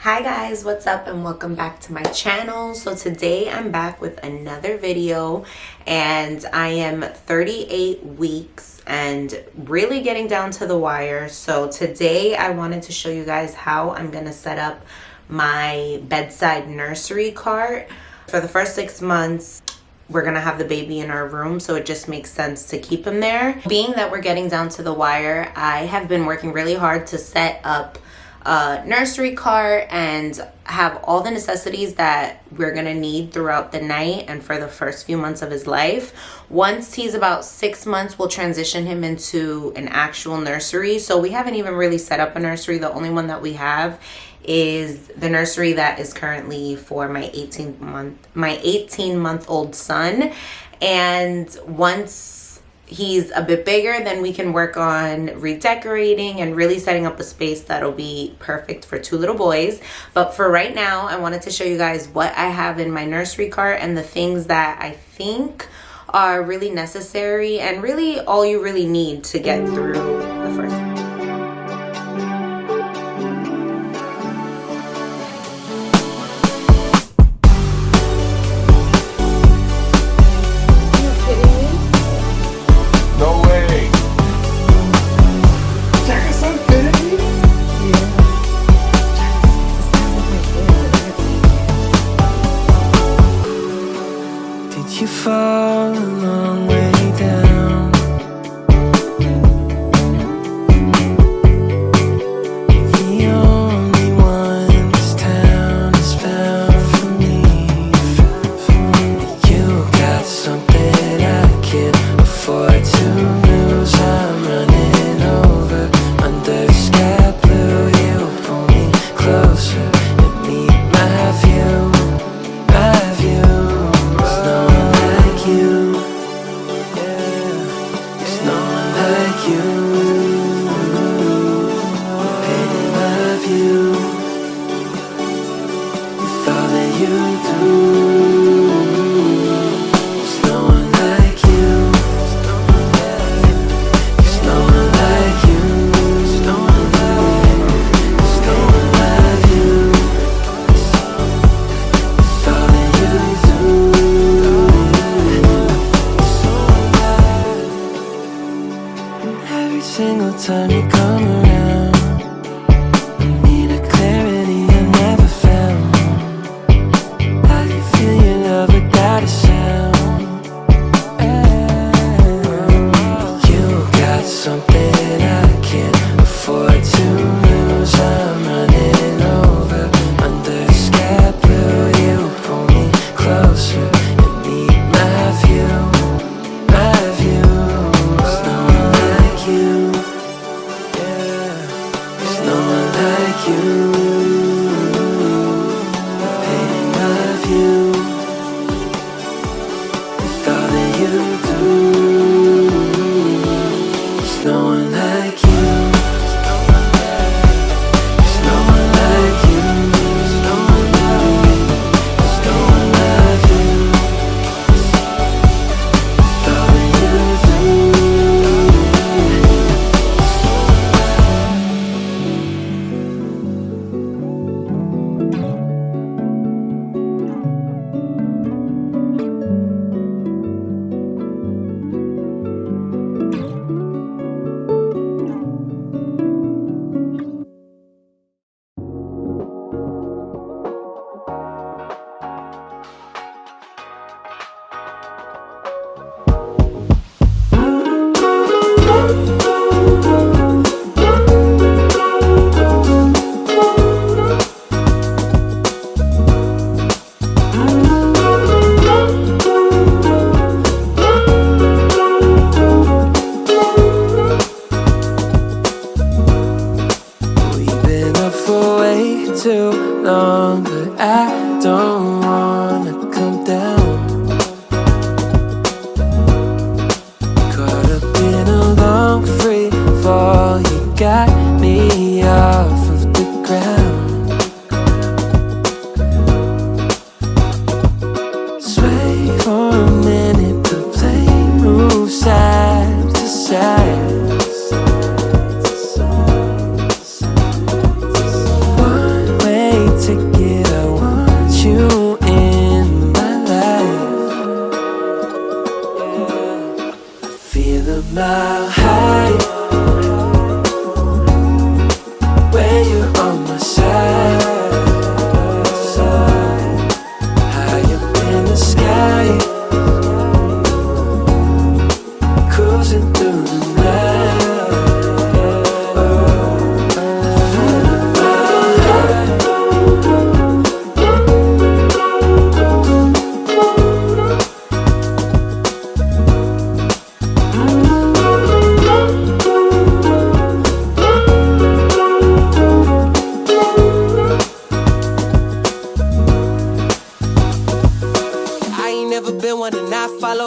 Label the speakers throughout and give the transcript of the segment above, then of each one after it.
Speaker 1: Hi guys, what's up and welcome back to my channel. So today I'm back with another video and I am 38 weeks and really getting down to the wire. So today I wanted to show you guys how I'm going to set up my bedside nursery cart. For the first 6 months, we're gonna have the baby in our room, so it just makes sense to keep him there. Being that we're getting down to the wire, I have been working really hard to set up a nursery cart and have all the necessities that we're gonna need throughout the night and for the first few months of his life. Once he's about 6 months, we'll transition him into an actual nursery. So we haven't even really set up a nursery. The only one that we have is the nursery that is currently for my 18-month-old son. And once he's a bit bigger, then we can work on redecorating and really setting up a space that'll be perfect for 2 little boys. But for right now, I wanted to show you guys what I have in my nursery cart and the things that I think are really necessary and really all you really need to get through the first one.
Speaker 2: You fall a long way down. You're the only one this town has found for me. You got something I can't afford to lose. I'm running over under sky blue. You pull me closer and meet my view. My view. Single time you come around, I need a clarity I never found. How do you feel your love without a sound? You got something I can't afford to lose. I'm running over under sky blue. You pull me closer and meet my view. My view. There's no one like you. Too long, but I don't wanna come down. Caught up in a long free fall, you got me off of the ground. Sway for a minute, the plane moves side to side. One way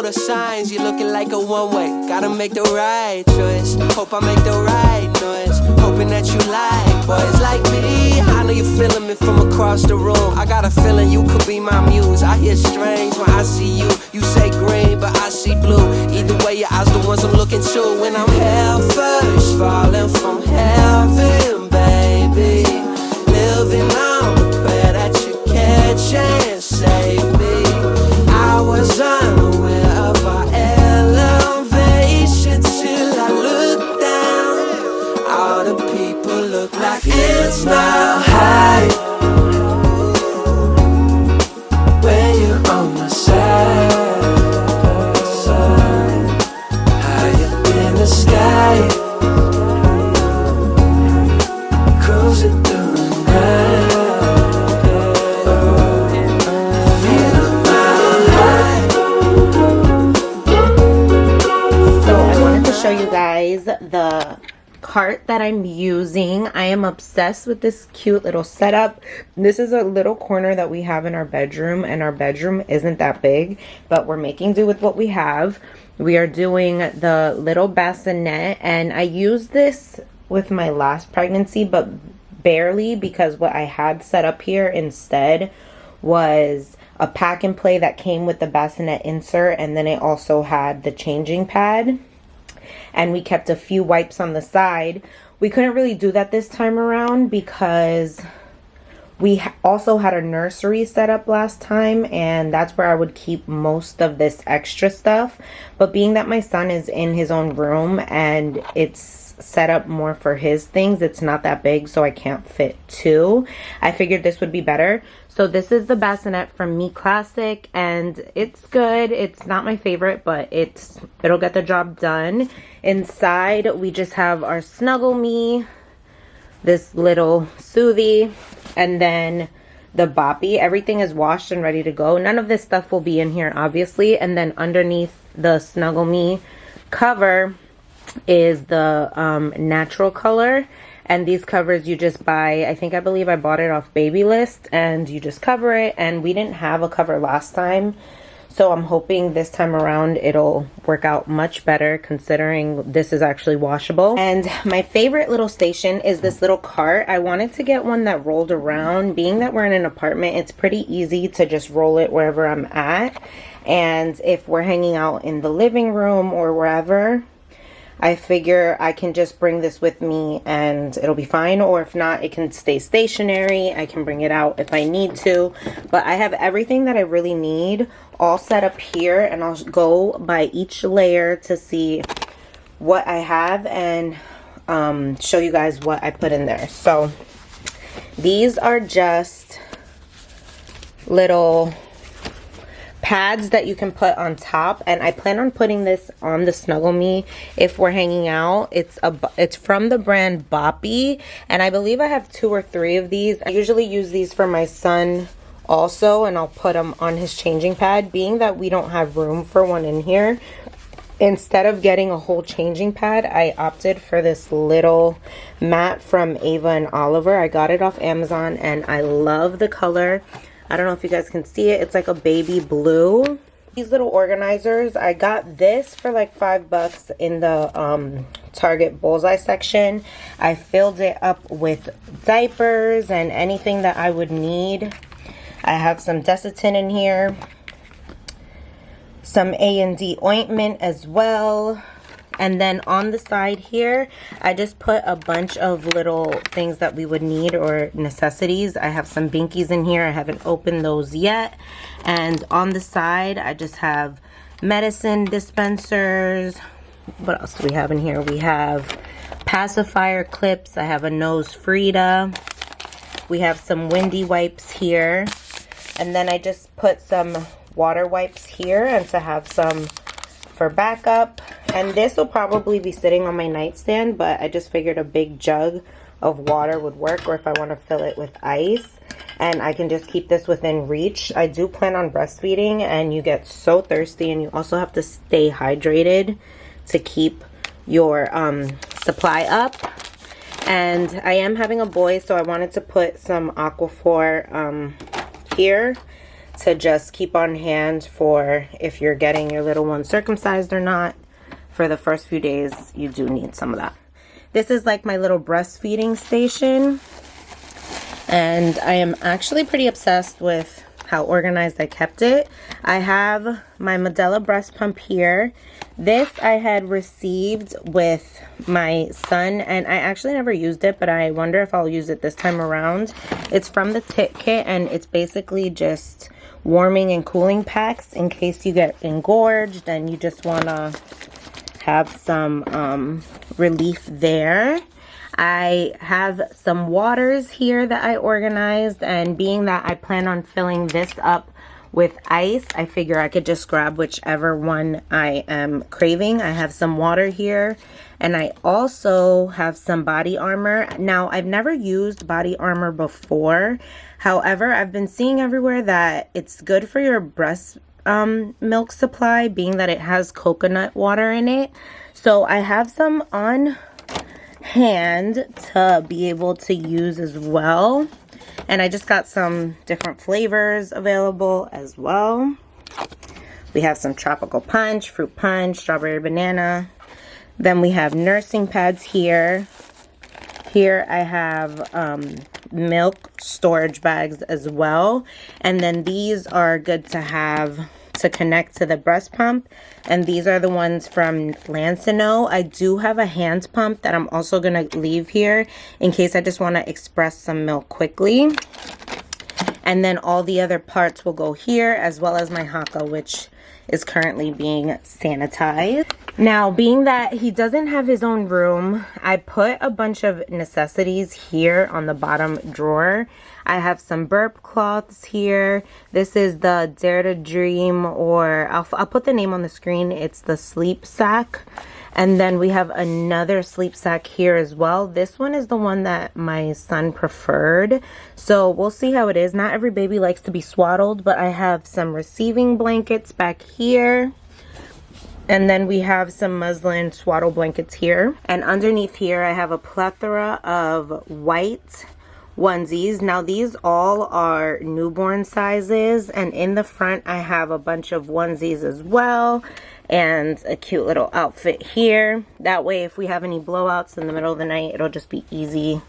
Speaker 2: follow the signs. You're looking like a one-way. Gotta make the right choice. Hope I make the right noise. Hoping that you like boys like me. I know you're feeling me from across the room. I got a feeling you could be my muse. I hear strange when I see you. You say green, but I see blue. Either way, your eyes the ones I'm looking to. When I'm hell first, falling from heaven, baby. Living on the prayer that you catch and save me. I was unaware of our elevation till I looked down. All the people look like it's not high when you're on my side, high up in the sky, cruising through the night.
Speaker 1: Show you guys the cart that I'm using. I am obsessed with this cute little setup. This is a little corner that we have in our bedroom, and our bedroom isn't that big, but we're making do with what we have. We are doing the little bassinet, and I used this with my last pregnancy, but barely, because what I had set up here instead was a pack and play that came with the bassinet insert, and then it also had the changing pad. And we kept a few wipes on the side. We couldn't really do that this time around because we also had a nursery set up last time, and that's where I would keep most of this extra stuff. But being that my son is in his own room and it's set up more for his things, it's not that big, so I can't fit two. I figured this would be better. So this is the bassinet from Me Classic, and it's good. It's not my favorite, but it'll get the job done. Inside, we just have our Snuggle Me, this little Soothie, and then the Boppy. Everything is washed and ready to go. None of this stuff will be in here, obviously. And then underneath the Snuggle Me cover is the natural color. And these covers you just buy, I believe I bought it off Baby List, and you just cover it. And we didn't have a cover last time, so I'm hoping this time around it'll work out much better, considering this is actually washable. And my favorite little station is this little cart. I wanted to get one that rolled around. Being that we're in an apartment, it's pretty easy to just roll it wherever I'm at. And if we're hanging out in the living room or wherever, I figure I can just bring this with me and it'll be fine. Or if not, it can stay stationary. I can bring it out if I need to. But I have everything that I really need all set up here, and I'll go by each layer to see what I have and show you guys what I put in there. So these are just little pads that you can put on top, and I plan on putting this on the Snuggle Me if we're hanging out. It's from the brand Boppy, and I believe I have 2 or 3 of these. I usually use these for my son also, and I'll put them on his changing pad. Being that we don't have room for one in here, instead of getting a whole changing pad, I opted for this little mat from Ava and Oliver. I got it off Amazon, and I love the color. I don't know if you guys can see it. It's like a baby blue. These little organizers, I got this for like $5 in the Target Bullseye section. I filled it up with diapers and anything that I would need. I have some Desitin in here, some A&D ointment as well. And then on the side here, I just put a bunch of little things that we would need, or necessities. I have some binkies in here. I haven't opened those yet. And on the side, I just have medicine dispensers. What else do we have in here? We have pacifier clips. I have a nose Frida. We have some windy wipes here. And then I just put some water wipes here, and to have some for backup. And this will probably be sitting on my nightstand, but I just figured a big jug of water would work, or if I want to fill it with ice, and I can just keep this within reach. I do plan on breastfeeding, and you get so thirsty, and you also have to stay hydrated to keep your supply up. And I am having a boy, so I wanted to put some Aquaphor here. to just keep on hand for if you're getting your little one circumcised or not. For the first few days, you do need some of that. This is like my little breastfeeding station. And I am actually pretty obsessed with how organized I kept it. I have my Medela breast pump here. This I had received with my son, and I actually never used it, but I wonder if I'll use it this time around. It's from the Tit Kit, and it's basically just warming and cooling packs in case you get engorged and you just want to have some relief there. I have some waters here that I organized, and being that I plan on filling this up with ice, I figure I could just grab whichever one I am craving. I have some water here, and I also have some body armor. Now, I've never used body armor before. However, I've been seeing everywhere that it's good for your breast milk supply, being that it has coconut water in it. So I have some on hand to be able to use as well. And I just got some different flavors available as well. We have some tropical punch, fruit punch, strawberry banana. Then we have nursing pads here. Here I have milk storage bags as well. And then these are good to have to connect to the breast pump. And these are the ones from Lancino. I do have a hand pump that I'm also going to leave here in case I just want to express some milk quickly. And then all the other parts will go here, as well as my Haka, which is currently being sanitized. Now, being that he doesn't have his own room, I put a bunch of necessities here on the bottom drawer. I have some burp cloths here. This is the Dare to Dream, or I'll put the name on the screen. It's the sleep sack. And then we have another sleep sack here as well. This one is the one that my son preferred. So we'll see how it is. Not every baby likes to be swaddled, but I have some receiving blankets back here. And then we have some muslin swaddle blankets here. And underneath here, I have a plethora of white onesies. Now these all are newborn sizes, and in the front I have a bunch of onesies as well, and a cute little outfit here. That way if we have any blowouts in the middle of the night, it'll just be easy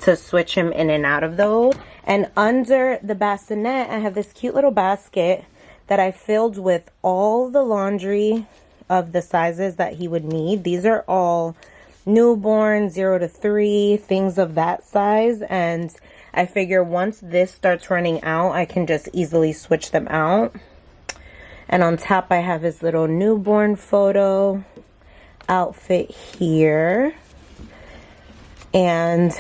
Speaker 1: to switch him in and out of those. And under the bassinet, I have this cute little basket that I filled with all the laundry of the sizes that he would need. These are all newborn, 0 to 3, things of that size. And I figure once this starts running out, I can just easily switch them out. And on top, I have his little newborn photo outfit here. And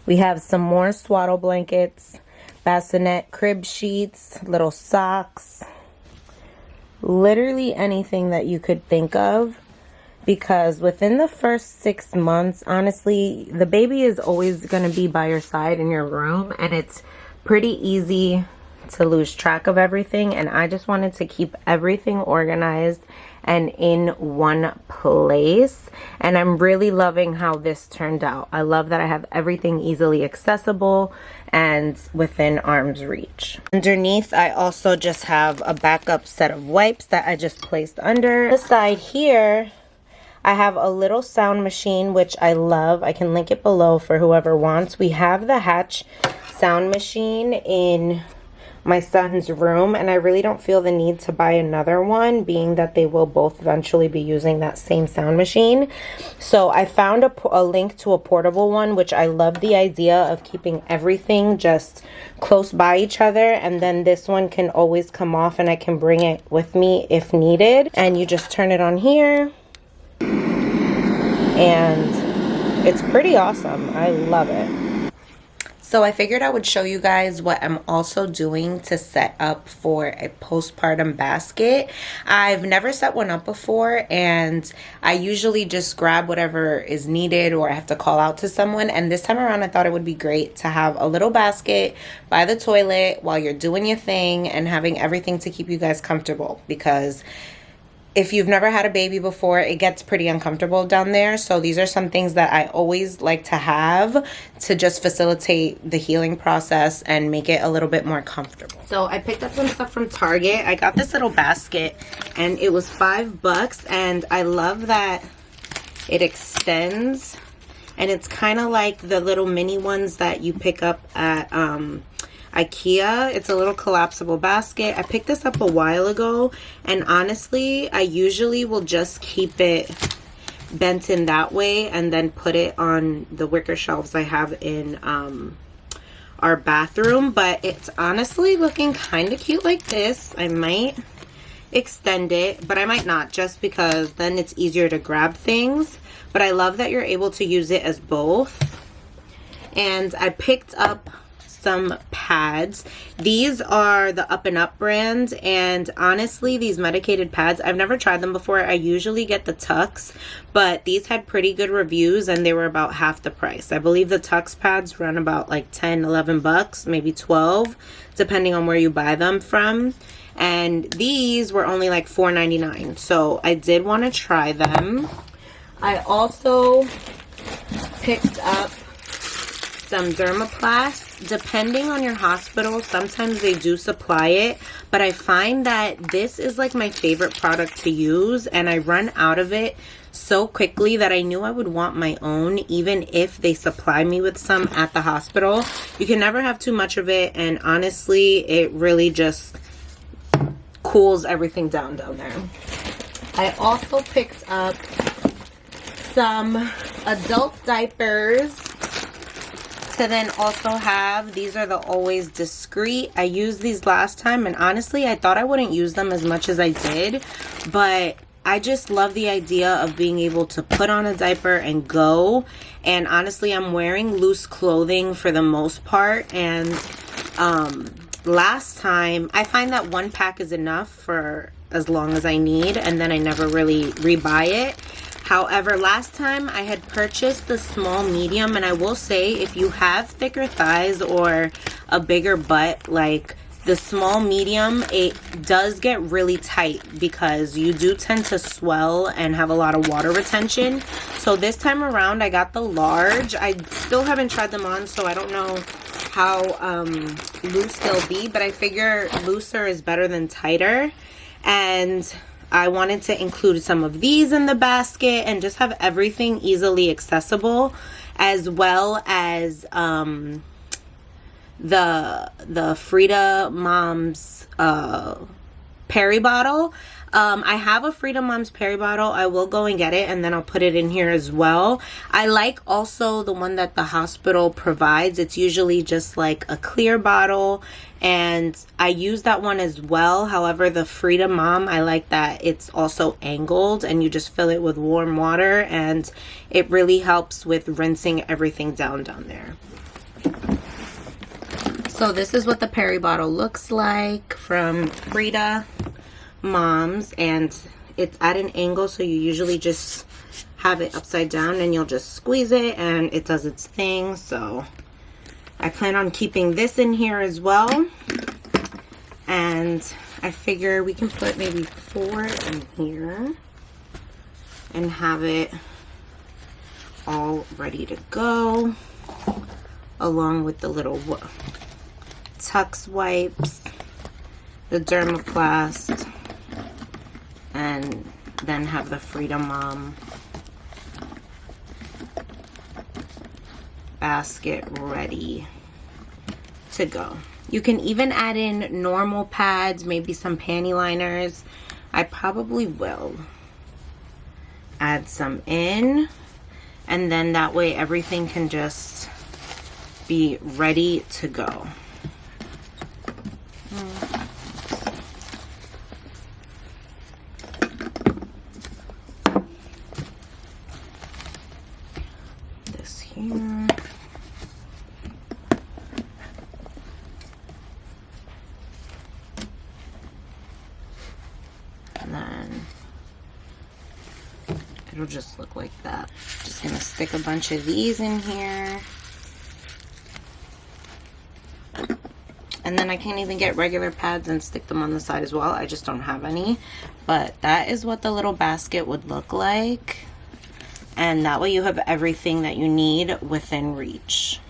Speaker 1: we have some more swaddle blankets, bassinet crib sheets, little socks, literally anything that you could think of. Because within the first 6 months, honestly, the baby is always going to be by your side in your room, and it's pretty easy to lose track of everything. And I just wanted to keep everything organized and in one place. And I'm really loving how this turned out. I love that I have everything easily accessible and within arm's reach. Underneath, I also just have a backup set of wipes that I just placed under. The side here, I have a little sound machine, which I love. I can link it below for whoever wants. We have the Hatch sound machine in my son's room, and I really don't feel the need to buy another one, being that they will both eventually be using that same sound machine. So I found a link to a portable one, which I love the idea of keeping everything just close by each other. And then this one can always come off and I can bring it with me if needed. And you just turn it on here. And it's pretty awesome. I love it. So I figured I would show you guys what I'm also doing to set up for a postpartum basket. I've never set one up before, and I usually just grab whatever is needed or I have to call out to someone. And this time around, I thought it would be great to have a little basket by the toilet while you're doing your thing and having everything to keep you guys comfortable, because if you've never had a baby before, it gets pretty uncomfortable down there. So these are some things that I always like to have to just facilitate the healing process and make it a little bit more comfortable. So I picked up some stuff from Target. I got this little basket and it was $5, and I love that it extends, and it's kind of like the little mini ones that you pick up at IKEA. It's a little collapsible basket. I picked this up a while ago, and honestly, I usually will just keep it bent in that way and then put it on the wicker shelves I have in our bathroom. But it's honestly looking kind of cute like this. I might extend it, but I might not, just because then it's easier to grab things. But I love that you're able to use it as both. And I picked up some pads. These are the Up and Up brand, and honestly, these medicated pads, I've never tried them before. I usually get the Tux, but these had pretty good reviews and they were about half the price. I believe the Tux pads run about like 10, 11 bucks, maybe 12, depending on where you buy them from. And these were only like $4.99, so I did want to try them. I also picked up some Dermaplast. Depending on your hospital, sometimes they do supply it, but I find that this is like my favorite product to use, and I run out of it so quickly that I knew I would want my own, even if they supply me with some at the hospital. You can never have too much of it, and honestly, it really just cools everything down there. I also picked up some adult diapers to then also have. These are the Always Discreet. I used these last time, and honestly, I thought I wouldn't use them as much as I did, but I just love the idea of being able to put on a diaper and go. And honestly, I'm wearing loose clothing for the most part, and last time, I find that one pack is enough for as long as I need, and then I never really rebuy it. However, last time I had purchased the small medium, and I will say, if you have thicker thighs or a bigger butt, like the small medium, it does get really tight because you do tend to swell and have a lot of water retention. So this time around, I got the large. I still haven't tried them on, so I don't know how loose they'll be, but I figure looser is better than tighter. And I wanted to include some of these in the basket and just have everything easily accessible, as well as the Frida Mom's Peri bottle. I have a Frida Mom's Peri bottle. I will go and get it, and then I'll put it in here as well. I like also the one that the hospital provides. It's usually just like a clear bottle, and I use that one as well. However, the Frida Mom, I like that it's also angled, and you just fill it with warm water, and it really helps with rinsing everything down there. So this is what the Peri bottle looks like from Frida Mom's, and it's at an angle, so you usually just have it upside down and you'll just squeeze it and it does its thing. So I plan on keeping this in here as well, and I figure we can put maybe 4 in here and have it all ready to go, along with the little Tux wipes, the Dermaplast, and then have the Frida Mom basket ready to go. You can even add in normal pads, maybe some panty liners. I probably will add some in, and then that way everything can just be ready to go. This here. And then it'll just look like that. Just gonna stick a bunch of these in here. And then I can't even get regular pads and stick them on the side as well. I just don't have any. But that is what the little basket would look like. And that way you have everything that you need within reach.